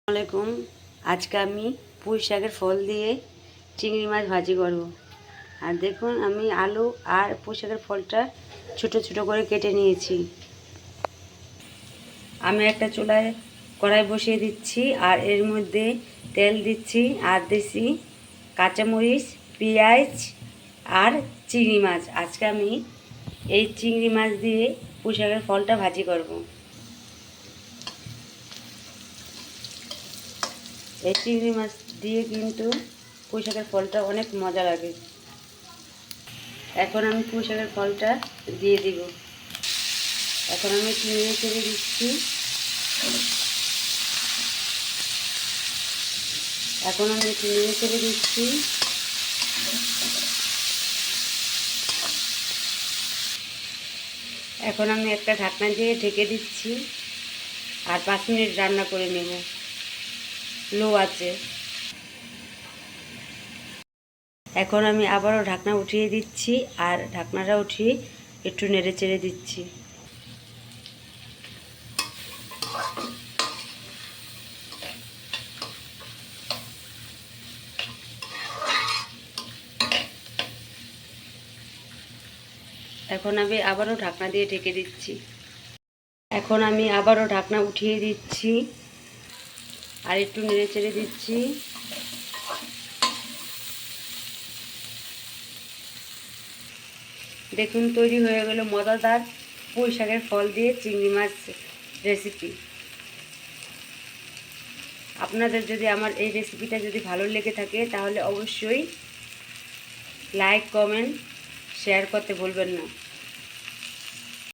আসসালামাইকুম। আজকে আমি পুঁই শাকের ফল দিয়ে চিংড়ি মাছ ভাজি করব। আর দেখুন আমি আলু আর পুঁই শাকের ফলটা ছোট ছোট করে কেটে নিয়েছি। আমি একটা চুলায় কড়াই বসিয়ে দিচ্ছি আর এর মধ্যে তেল দিচ্ছি আর দিচ্ছি কাঁচামরিচ, পেঁয়াজ আর চিংড়ি মাছ। আজকে আমি এই চিংড়ি মাছ দিয়ে পুঁই শাকের ফলটা ভাজি করব। এই চিংড়ি মাছ দিয়ে কিন্তু পুঁই শাকের ফলটা অনেক মজা লাগে। এখন আমি পুঁই শাকের ফলটা দিয়ে দিব। এখন আমি নেড়ে চেড়ে দিচ্ছি। এখন আমি একটু নেড়ে চেড়ে দিচ্ছি। এখন আমি একটা ঢাকনা দিয়ে ঢেকে দিচ্ছি আর 5 মিনিট রান্না করে নেব লো আছে। এখন আমি আবারও ঢাকনা উঠিয়ে দিচ্ছি আর ঢাকনাটা উঠিয়ে একটু নেড়ে চেড়ে দিচ্ছি। এখন আমি আবারও ঢাকনা দিয়ে ঢেকে দিচ্ছি। এখন আমি আবারও ঢাকনা উঠিয়ে দিচ্ছি আর একটু নেড়ে চেড়ে দিচ্ছি। দেখুন তৈরি হয়ে গেল মজাদার পুঁই শাকের ফল দিয়ে চিংড়ি মাছ রেসিপি। আপনাদের যদি আমার এই রেসিপিটা যদি ভালো লেগে থাকে তাহলে অবশ্যই লাইক, কমেন্ট, শেয়ার করতে ভুলবেন না।